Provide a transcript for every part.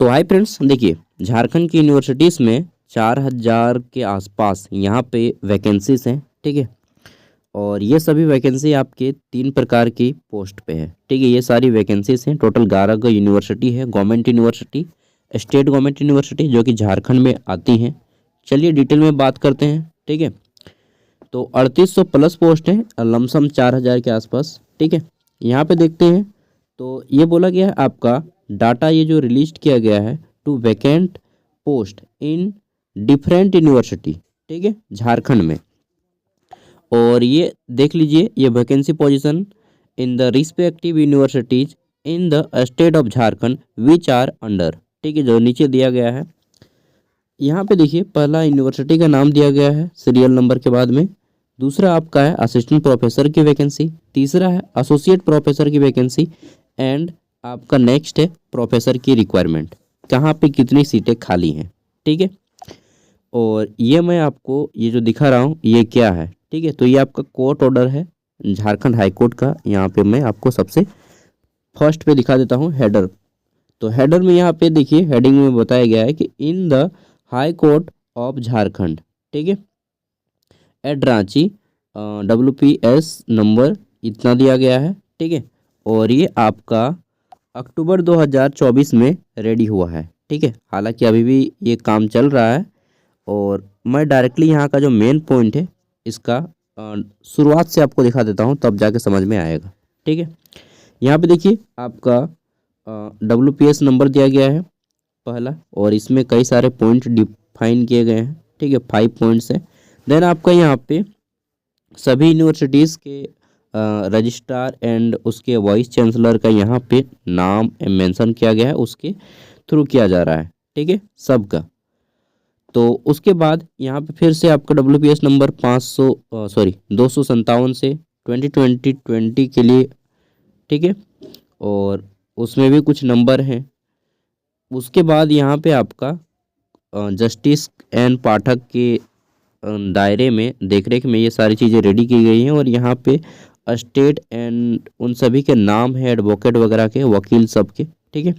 तो hi friends, देखिए झारखंड की यूनिवर्सिटीज़ में 4000 के आसपास यहाँ पे वैकेंसीज हैं। ठीक है। और ये सभी वैकेंसी आपके 3 प्रकार की पोस्ट पे है। ठीक है। ये सारी वैकेंसीज हैं। टोटल 11 का यूनिवर्सिटी है, government university, state government university जो कि झारखंड में आती हैं। चलिए डिटेल में बात करते हैं। ठीक है। तो 3800 प्लस पोस्ट हैं, लमसम 4000 के आसपास। ठीक है। यहाँ पे देखते हैं तो ये बोला गया है आपका डाटा, ये जो रिलीज किया गया है to vacant post in different university. ठीक है, झारखंड में। और ये देख लीजिए, ये vacancy position in the respective universities in the state of Jharkhand which are under. ठीक है, जो नीचे दिया गया है यहाँ पे देखिए, पहला यूनिवर्सिटी का नाम दिया गया है सीरियल नंबर के बाद में। दूसरा आपका है असिस्टेंट प्रोफेसर की वैकेंसी। तीसरा है एसोसिएट प्रोफेसर की वैकेंसी। एंड आपका नेक्स्ट है प्रोफेसर की रिक्वायरमेंट, कहाँ पे कितनी सीटें खाली हैं। ठीक है। और ये मैं आपको ये जो दिखा रहा हूँ ये क्या है। ठीक है। तो ये आपका कोर्ट ऑर्डर है झारखंड हाई कोर्ट का। यहाँ पे मैं आपको सबसे फर्स्ट पे दिखा देता हूँ हेडर। तो हेडर में यहाँ पे देखिए, हेडिंग में बताया गया है कि in the high court of Jharkhand. ठीक है, एट रांची, WPS नंबर इतना दिया गया है। ठीक है। और ये आपका अक्टूबर 2024 में रेडी हुआ है। ठीक है, हालांकि अभी भी ये काम चल रहा है। और मैं डायरेक्टली यहाँ का जो मेन पॉइंट है इसका शुरुआत से आपको दिखा देता हूँ, तब जाके समझ में आएगा। ठीक है। यहाँ पे देखिए आपका WPS नंबर दिया गया है पहला, और इसमें कई सारे पॉइंट डिफाइन किए गए हैं। ठीक है, 5 पॉइंट्स है। देन आपका यहाँ पे सभी यूनिवर्सिटीज़ के रजिस्ट्रार एंड उसके वाइस चांसलर का यहाँ पे नाम मेंशन किया गया है, उसके थ्रू किया जा रहा है। ठीक है, सबका। तो उसके बाद यहाँ पे फिर से आपका WPS नंबर 257 से 2020 के लिए। ठीक है। और उसमें भी कुछ नंबर हैं। उसके बाद यहाँ पे आपका जस्टिस एंड पाठक के दायरे में, देखरेख में ये सारी चीज़ें रेडी की गई हैं। और यहाँ पे स्टेट एंड उन सभी के नाम है, एडवोकेट वगैरह के, वकील सब के। ठीक है,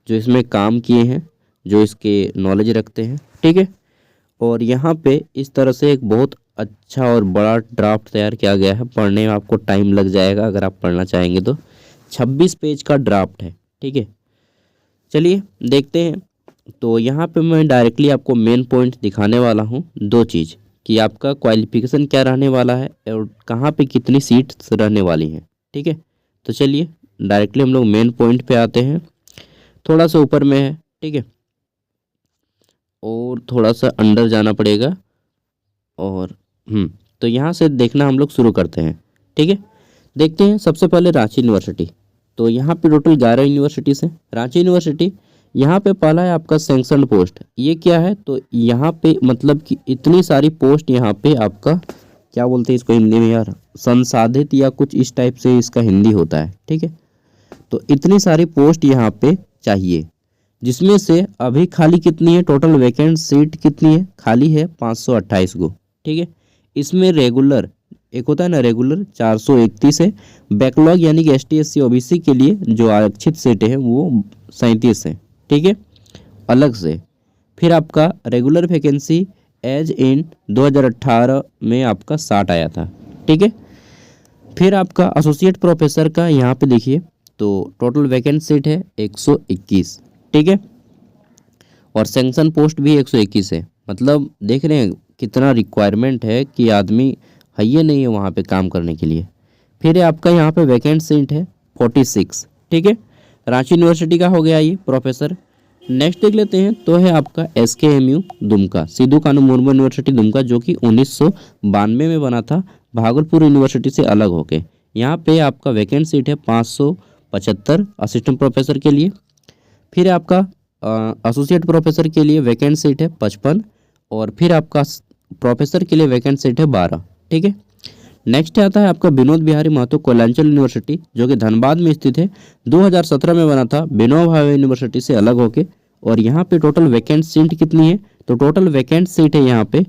जो इसमें काम किए हैं, जो इसके नॉलेज रखते हैं। ठीक है। और यहाँ पे इस तरह से एक बहुत अच्छा और बड़ा ड्राफ्ट तैयार किया गया है। पढ़ने में आपको टाइम लग जाएगा अगर आप पढ़ना चाहेंगे तो। 26 पेज का ड्राफ्ट है। ठीक है, चलिए देखते हैं। तो यहाँ पे मैं डायरेक्टली आपको मेन पॉइंट दिखाने वाला हूँ, 2 चीज़, कि आपका क्वालिफिकेशन क्या रहने वाला है और कहाँ पे कितनी सीट्स रहने वाली हैं। ठीक है। तो चलिए डायरेक्टली हम लोग मेन पॉइंट पे आते हैं। थोड़ा सा ऊपर में है। ठीक है, और थोड़ा सा अंदर जाना पड़ेगा। और तो यहाँ से देखना हम लोग शुरू करते हैं। ठीक है, देखते हैं। सबसे पहले रांची यूनिवर्सिटी। तो यहाँ पे टोटल 11 यूनिवर्सिटीज़ हैं। रांची यूनिवर्सिटी, यहाँ पे पहला है आपका सैंक्शन पोस्ट। ये क्या है, तो यहाँ पे मतलब कि इतनी सारी पोस्ट यहाँ पे आपका, क्या बोलते हैं इसको हिंदी में यार, संसाधित या कुछ इस टाइप से इसका हिंदी होता है। ठीक है। तो इतनी सारी पोस्ट यहाँ पे चाहिए, जिसमें से अभी खाली कितनी है, टोटल वैकेंट सीट कितनी है, खाली है 528 गो। ठीक है। इसमें रेगुलर एक होता है ना, रेगुलर 431 है। बैकलॉग यानी कि ST SC OBC के लिए जो आरक्षित सीटें हैं वो 37 है। ठीक है, अलग से। फिर आपका रेगुलर वैकेंसी एज इन 2018 में आपका 60 आया था। ठीक है। फिर आपका एसोसिएट प्रोफेसर का यहाँ पे देखिए, तो टोटल वैकेंट सीट है 121। ठीक है। और सैंक्शन पोस्ट भी 121 है। मतलब देख रहे हैं कितना रिक्वायरमेंट है कि आदमी है ये नहीं है वहाँ पे काम करने के लिए। फिर आपका यहाँ पे वैकेंट सीट है 46। ठीक है, रांची यूनिवर्सिटी का हो गया ये प्रोफेसर। नेक्स्ट देख लेते हैं, तो है आपका SKMU दुमका, सिद्धू कानू मुर्मू यूनिवर्सिटी दुमका, जो कि 1992 में बना था भागलपुर यूनिवर्सिटी से अलग होके। यहाँ पे आपका वैकेंट सीट है 575 असिस्टेंट प्रोफेसर के लिए। फिर आपका एसोसिएट प्रोफेसर के लिए वैकेंट सीट है 55। और फिर आपका प्रोफेसर के लिए वैकेंट सीट है 12। ठीक है। नेक्स्ट आता है आपका विनोद बिहारी महतो कोयलांचल यूनिवर्सिटी, जो कि धनबाद में स्थित है। 2017 में बना था विनोबा भावे यूनिवर्सिटी से अलग होके। और यहाँ पे टोटल वैकेंट सीट कितनी है, तो टोटल वैकेंट सीट है यहाँ पे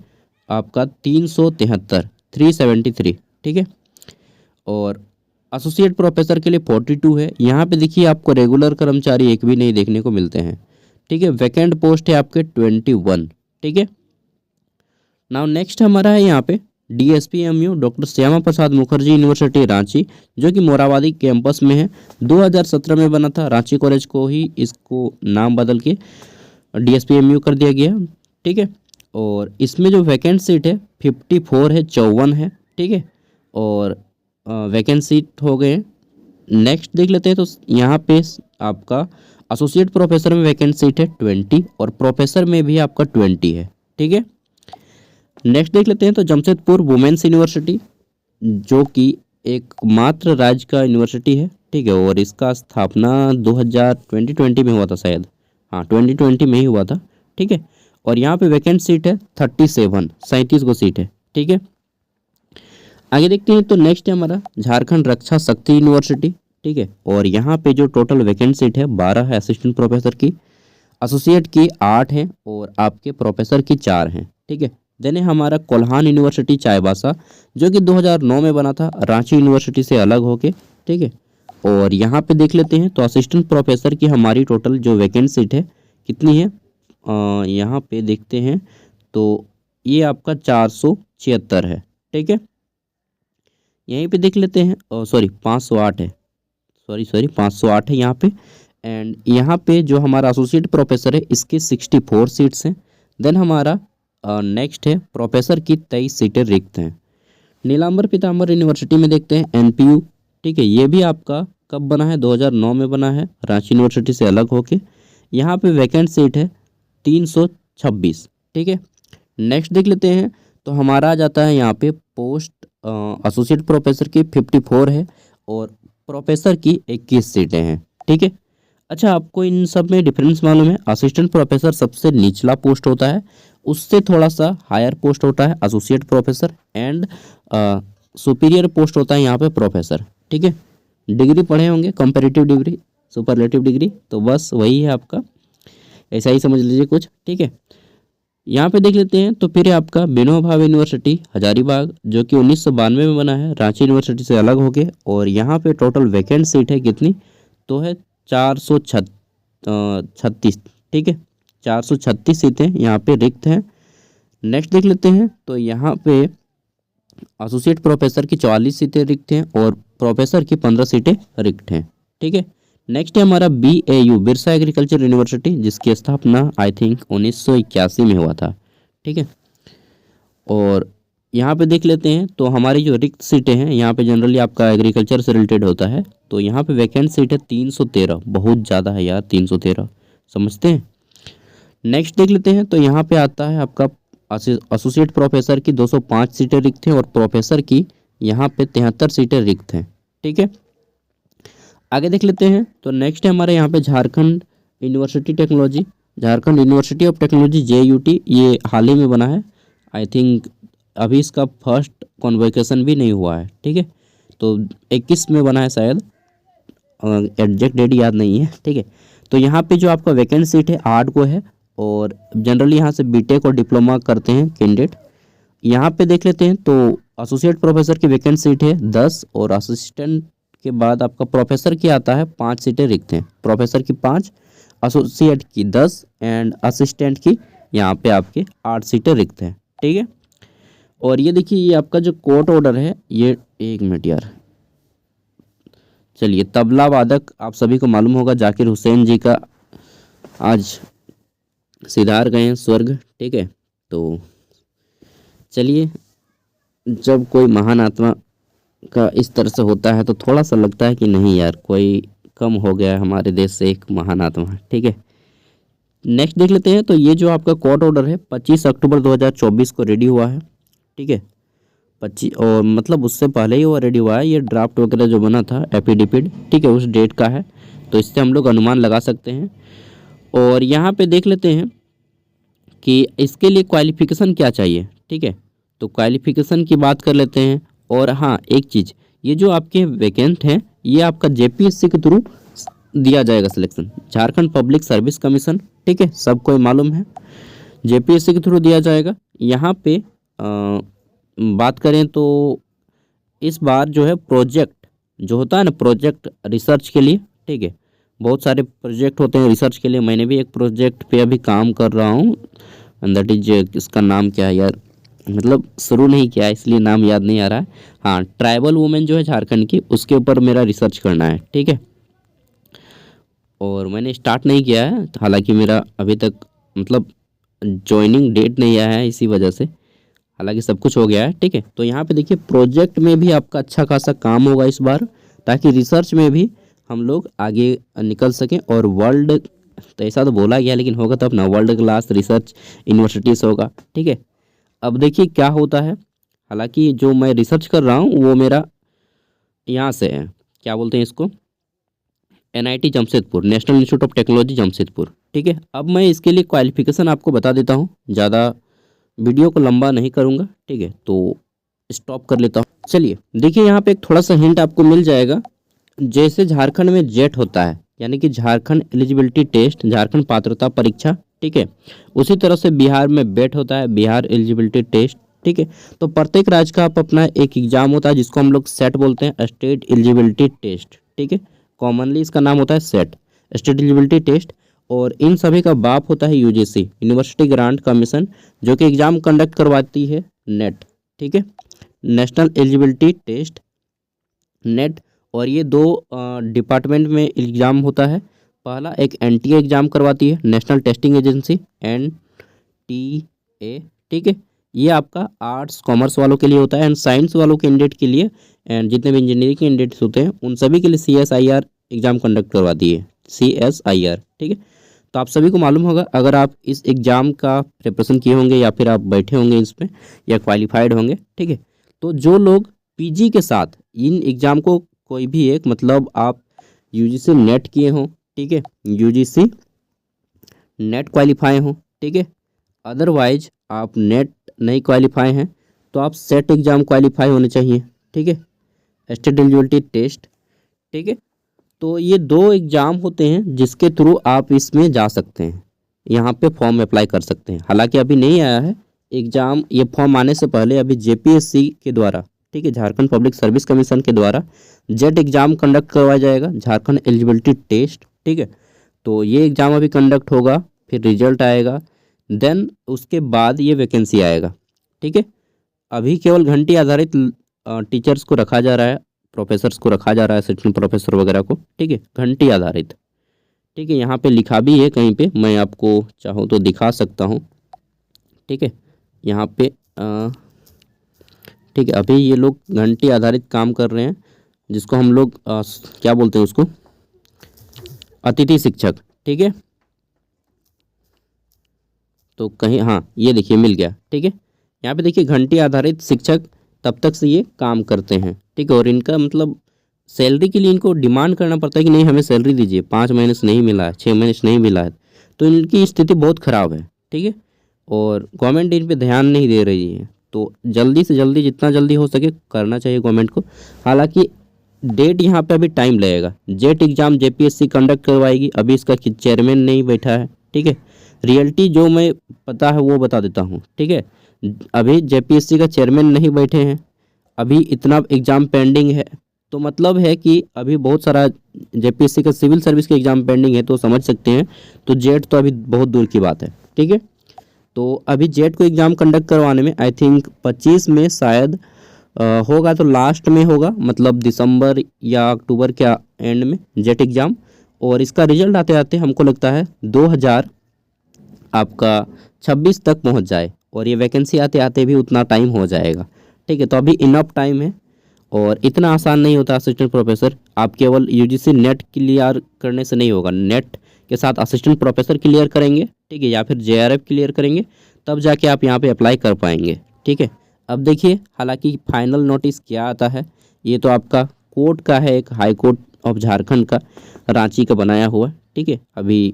आपका 373। ठीक है। और एसोसिएट प्रोफेसर के लिए 42 है। यहाँ पे देखिए आपको रेगुलर कर्मचारी एक भी नहीं देखने को मिलते हैं। ठीक है। वैकेंट पोस्ट है आपके 21, ठीक है। नाउ नेक्स्ट हमारा है यहाँ पे DSPMU doctor Shyama Prasad Mukherjee university Ranchi, जो कि मोराबादी कैंपस में है। 2017 में बना था। रांची कॉलेज को ही इसको नाम बदल के DSPMU कर दिया गया, ठीक है। और इसमें जो वैकेंट सीट है 54 है, 54 है, ठीक है। और वैकेंट सीट हो गए। नेक्स्ट देख लेते हैं तो यहाँ पे आपका एसोसिएट प्रोफेसर में वैकेंट सीट है 20 और प्रोफेसर में भी आपका 20 है, ठीक है। नेक्स्ट देख लेते हैं तो जमशेदपुर वुमेन्स यूनिवर्सिटी, जो कि एकमात्र राज्य का यूनिवर्सिटी है, ठीक है। और इसका स्थापना 2020 में हुआ था शायद, हाँ 2020 में ही हुआ था, ठीक है। और यहाँ पे वैकेंट सीट है 37 को सीट है, ठीक है। आगे देखते हैं तो नेक्स्ट है हमारा झारखंड रक्षा शक्ति यूनिवर्सिटी, ठीक है। और यहाँ पे जो टोटल वैकेंट सीट है 12 है असिस्टेंट प्रोफेसर की, एसोसिएट की 8 है और आपके प्रोफेसर की 4 हैं, ठीक है। देन है हमारा कोल्हान यूनिवर्सिटी चाईबासा, जो कि 2009 में बना था रांची यूनिवर्सिटी से अलग होके, ठीक है। और यहाँ पे देख लेते हैं तो असिस्टेंट प्रोफेसर की हमारी टोटल जो वैकेंट सीट है कितनी है, यहाँ पे देखते हैं तो ये आपका 476 है, ठीक है। यहीं पे देख लेते हैं, सॉरी 508 है, सॉरी 508 है यहाँ पे। एंड यहाँ पे जो हमारा एसोसिएट प्रोफेसर है इसके 64 सीट्स हैं। देन हमारा नेक्स्ट है प्रोफेसर की 23 सीटें रिक्त हैं। नीलांबर पीताम्बर यूनिवर्सिटी में देखते हैं NPU, ठीक है। ये भी आपका कब बना है, 2009 में बना है रांची यूनिवर्सिटी से अलग होके। यहाँ पे वैकेंट सीट है 326, ठीक है। नेक्स्ट देख लेते हैं तो हमारा आ जाता है यहाँ पे पोस्ट एसोसिएट प्रोफेसर की 54 है और प्रोफेसर की 21 सीटें हैं, ठीक है। अच्छा, आपको इन सब में डिफरेंस मालूम है? असिस्टेंट प्रोफेसर सबसे निचला पोस्ट होता है, उससे थोड़ा सा हायर पोस्ट होता है associate professor, and superior post होता है यहाँ पे प्रोफेसर, ठीक है। डिग्री पढ़े होंगे, कंपैरेटिव डिग्री, सुपरलेटिव डिग्री, तो बस वही है आपका, ऐसा ही समझ लीजिए कुछ, ठीक है। यहाँ पे देख लेते हैं तो फिर आपका विनोबा भावे यूनिवर्सिटी हजारीबाग, जो कि 1992 में बना है रांची यूनिवर्सिटी से अलग होके। और यहाँ पे टोटल वैकेंट सीट है कितनी, तो है 436, ठीक है। 436 सीटें यहाँ पे रिक्त हैं। नेक्स्ट देख लेते हैं तो यहाँ पे एसोसिएट प्रोफेसर की 44 सीटें रिक्त हैं और प्रोफेसर की 15 सीटें रिक्त हैं, ठीक है। नेक्स्ट है हमारा BAU बिरसा एग्रीकल्चर यूनिवर्सिटी, जिसकी स्थापना आई थिंक 1981 में हुआ था, ठीक है। और यहाँ पे देख लेते हैं तो हमारी जो रिक्त सीटें हैं, यहाँ पे जनरली आपका एग्रीकल्चर से रिलेटेड होता है, तो यहाँ पे वैकेंट सीट है 313, बहुत ज़्यादा है यार 313, समझते हैं। नेक्स्ट देख लेते हैं तो यहाँ पे आता है आपका एसोसिएट प्रोफेसर की 205 सीटें रिक्त हैं और प्रोफेसर की यहाँ पे 73 सीटें रिक्त हैं, ठीक है। आगे देख लेते हैं तो नेक्स्ट है हमारे यहाँ पे Jharkhand university technology, Jharkhand university of technology JUT, ये हाल ही में बना है। आई थिंक अभी इसका फर्स्ट कॉन्वोकेशन भी नहीं हुआ है, ठीक है। तो 21 में बना है शायद, एग्जैक्ट डेट याद नहीं है, ठीक है। तो यहाँ पे जो आपका वैकेंट सीट है 8 को है और जनरली यहाँ से BTech और डिप्लोमा करते हैं कैंडिडेट। यहाँ पे देख लेते हैं तो एसोसिएट प्रोफेसर की वैकेंट सीट है 10 और असिस्टेंट के बाद आपका प्रोफेसर की आता है 5 सीटें रिक्त हैं। प्रोफेसर की 5, एसोसिएट की 10 एंड असिस्टेंट की यहाँ पे आपके 8 सीटें रिक्त हैं, ठीक है। और ये देखिए, ये आपका जो कोर्ट ऑर्डर है, ये 1 मिनट यार, चलिए, तबला वादक आप सभी को मालूम होगा जाकिर हुसैन जी का आज सिधार गए हैं स्वर्ग, ठीक है। तो चलिए, जब कोई महान आत्मा का इस तरह से होता है तो थोड़ा सा लगता है कि नहीं यार, कोई कम हो गया है हमारे देश से एक महान आत्मा, ठीक है। नेक्स्ट देख लेते हैं तो ये जो आपका कोर्ट ऑर्डर है 25 अक्टूबर 2024 को रेडी हुआ है, ठीक है। 25, और मतलब उससे पहले ही वो रेडी हुआ है, ये ड्राफ्ट वगैरह जो बना था एफिडेविट, ठीक है, उस डेट का है, तो इससे हम लोग अनुमान लगा सकते हैं। और यहाँ पे देख लेते हैं कि इसके लिए क्वालिफिकेशन क्या चाहिए, ठीक है। तो क्वालिफिकेशन की बात कर लेते हैं। और हाँ, एक चीज़, ये जो आपके वैकेंट हैं ये आपका JPSC के थ्रू दिया जाएगा selection, Jharkhand public service commission, ठीक है, सबको मालूम है, JPSC के थ्रू दिया जाएगा। यहाँ पे बात करें तो इस बार जो है प्रोजेक्ट जो होता है ना, प्रोजेक्ट रिसर्च के लिए, ठीक है, बहुत सारे प्रोजेक्ट होते हैं रिसर्च के लिए। मैंने भी एक प्रोजेक्ट पे अभी काम कर रहा हूँ, दैट इज, इसका नाम क्या है यार, मतलब शुरू नहीं किया है इसलिए नाम याद नहीं आ रहा है। हाँ, ट्राइबल वुमेन जो है झारखंड की, उसके ऊपर मेरा रिसर्च करना है, ठीक है। और मैंने स्टार्ट नहीं किया है, हालांकि मेरा अभी तक मतलब ज्वाइनिंग डेट नहीं आया है इसी वजह से, हालांकि सब कुछ हो गया है, ठीक है। तो यहाँ पे देखिए प्रोजेक्ट में भी आपका अच्छा खासा काम होगा इस बार, ताकि रिसर्च में भी हम लोग आगे निकल सकें। और वर्ल्ड, तो ऐसा तो बोला गया लेकिन होगा तब ना, वर्ल्ड क्लास रिसर्च यूनिवर्सिटीज़ होगा, ठीक है। अब देखिए क्या होता है, हालांकि जो मैं रिसर्च कर रहा हूँ वो मेरा यहाँ से है, क्या बोलते हैं इसको, NIT Jamshedpur, national institute of technology Jamshedpur, ठीक है। अब मैं इसके लिए क्वालिफिकेशन आपको बता देता हूँ, ज़्यादा वीडियो को लंबा नहीं करूँगा, ठीक है। तो स्टॉप कर लेता हूँ। चलिए देखिए यहाँ पे एक थोड़ा सा हिंट आपको मिल जाएगा। जैसे झारखंड में जेट होता है, यानी कि झारखंड एलिजिबिलिटी टेस्ट, झारखंड पात्रता परीक्षा, ठीक है, उसी तरह से बिहार में बेट होता है, बिहार एलिजिबिलिटी टेस्ट, ठीक है। तो प्रत्येक राज्य का आप अपना एक एग्जाम होता है जिसको हम लोग सेट बोलते हैं, स्टेट एलिजिबिलिटी टेस्ट, ठीक है। कॉमनली इसका नाम होता है सेट, स्टेट एलिजिबिलिटी टेस्ट। और इन सभी का बाप होता है UGC, यूनिवर्सिटी ग्रांट कमीशन, जो कि एग्ज़ाम कंडक्ट करवाती है नेट, ठीक है, नेशनल एलिजिबिलिटी टेस्ट, नेट। और ये दो डिपार्टमेंट में एग्ज़ाम होता है। पहला एक NTA एग्ज़ाम करवाती है, नेशनल टेस्टिंग एजेंसी, NTA, ठीक है। ये आपका आर्ट्स कॉमर्स वालों के लिए होता है, एंड साइंस वालों कैंडिडेट के लिए, एंड जितने भी इंजीनियरिंग के कैंडिडेट्स होते हैं उन सभी के लिए CSIR एग्ज़ाम कंडक्ट करवाती है, CSIR, ठीक है। तो आप सभी को मालूम होगा, अगर आप इस एग्ज़ाम का प्रिपरेशन किए होंगे या फिर आप बैठे होंगे इस पर या क्वालिफाइड होंगे, ठीक है। तो जो लोग PG के साथ इन एग्ज़ाम को कोई भी एक, मतलब आप UGC नेट किए हों, ठीक है, UGC नेट क्वालिफाई हों, ठीक है, अदरवाइज आप नेट नहीं क्वालिफाई हैं तो आप सेट एग्ज़ाम क्वालिफाई होने चाहिए, ठीक है, स्टेट एलिजिबिलिटी टेस्ट, ठीक है। तो ये दो एग्ज़ाम होते हैं जिसके थ्रू आप इसमें जा सकते हैं, यहाँ पे फॉर्म अप्लाई कर सकते हैं। हालांकि अभी नहीं आया है एग्ज़ाम, ये फॉर्म आने से पहले अभी JPSC के द्वारा, ठीक है, झारखंड पब्लिक सर्विस कमीशन के द्वारा जेट एग्ज़ाम कंडक्ट करवाया जाएगा, झारखंड एलिजिबिलिटी टेस्ट, ठीक है। तो ये एग्ज़ाम अभी कंडक्ट होगा, फिर रिजल्ट आएगा, देन उसके बाद ये वैकेंसी आएगा, ठीक है। अभी केवल घंटी आधारित टीचर्स को रखा जा रहा है, प्रोफेसर्स को रखा जा रहा है, असिस्टेंट प्रोफेसर वगैरह को, ठीक है, घंटी आधारित, ठीक है। यहाँ पे लिखा भी है कहीं पे, मैं आपको चाहूँ तो दिखा सकता हूँ, ठीक है, यहाँ पे ठीक है। अभी ये लोग घंटी आधारित काम कर रहे हैं, जिसको हम लोग क्या बोलते हैं उसको, अतिथि शिक्षक, ठीक है। तो कहीं, हाँ ये देखिए मिल गया, ठीक है। यहाँ पे देखिए घंटी आधारित शिक्षक तब तक से ये काम करते हैं, ठीक है। और इनका मतलब सैलरी के लिए इनको डिमांड करना पड़ता है कि नहीं हमें सैलरी दीजिए, 5 महीने से नहीं मिला है, 6 महीने से नहीं मिला है, तो इनकी स्थिति बहुत ख़राब है, ठीक है। और गवर्नमेंट इन पे ध्यान नहीं दे रही है, तो जल्दी से जल्दी, जितना जल्दी हो सके करना चाहिए गवर्नमेंट को। हालांकि डेट यहाँ पे अभी टाइम लगेगा, जेट एग्ज़ाम JPSC कंडक्ट करवाएगी, अभी इसका चेयरमैन नहीं बैठा है, ठीक है। रियलिटी जो मैं पता है वो बता देता हूँ, ठीक है। अभी JPSC का चेयरमैन नहीं बैठे हैं, अभी इतना एग्ज़ाम पेंडिंग है, तो मतलब है कि अभी बहुत सारा JPSC का सिविल सर्विस के एग्ज़ाम पेंडिंग है, तो समझ सकते हैं। तो जेट तो अभी बहुत दूर की बात है, ठीक है। तो अभी जेट को एग्ज़ाम कंडक्ट करवाने में आई थिंक 25 में शायद होगा, तो लास्ट में होगा, मतलब दिसंबर या अक्टूबर के एंड में जेट एग्ज़ाम। और इसका रिजल्ट आते आते हमको लगता है 2000 आपका 26 तक पहुंच जाए, और ये वैकेंसी आते आते भी उतना टाइम हो जाएगा, ठीक है। तो अभी इनफ टाइम है, और इतना आसान नहीं होता असिस्टेंट प्रोफेसर। आप केवल UGC नेट क्लियर करने से नहीं होगा, नेट के साथ असिस्टेंट प्रोफेसर क्लियर करेंगे, ठीक है, या फिर JRF क्लियर करेंगे, तब जाके आप यहाँ पे अप्लाई कर पाएंगे, ठीक है। अब देखिए, हालांकि फाइनल नोटिस क्या आता है, ये तो आपका कोर्ट का है, एक हाई कोर्ट ऑफ झारखंड का, रांची का बनाया हुआ, ठीक है। अभी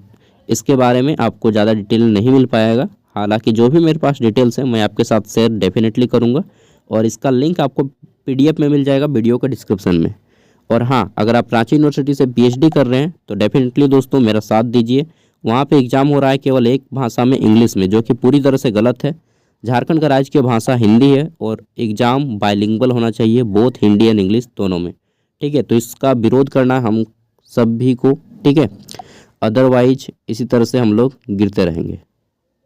इसके बारे में आपको ज़्यादा डिटेल नहीं मिल पाएगा, हालांकि जो भी मेरे पास डिटेल्स हैं मैं आपके साथ शेयर डेफिनेटली करूँगा, और इसका लिंक आपको PDF में मिल जाएगा वीडियो का डिस्क्रिप्शन में। और हाँ, अगर आप रांची यूनिवर्सिटी से PhD कर रहे हैं तो डेफिनेटली दोस्तों मेरा साथ दीजिए। वहाँ पे एग्ज़ाम हो रहा है केवल एक भाषा में, इंग्लिश में, जो कि पूरी तरह से गलत है। झारखंड का राज्य की भाषा हिंदी है, और एग्ज़ाम बाइलिंगुअल होना चाहिए, बोथ हिंदी एंड इंग्लिश दोनों में, ठीक है। तो इसका विरोध करना हम सभी को, ठीक है। अदरवाइज इसी तरह से हम लोग गिरते रहेंगे।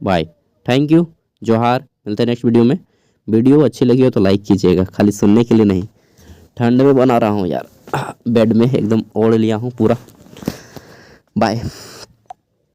बाय, थैंक यू, जोहार। मिलते हैं नेक्स्ट वीडियो में। वीडियो अच्छी लगी हो तो लाइक कीजिएगा, खाली सुनने के लिए नहीं। ठंड में बना रहा हूँ यार, बेड में एकदम ओढ़ लिया हूँ पूरा। बाय।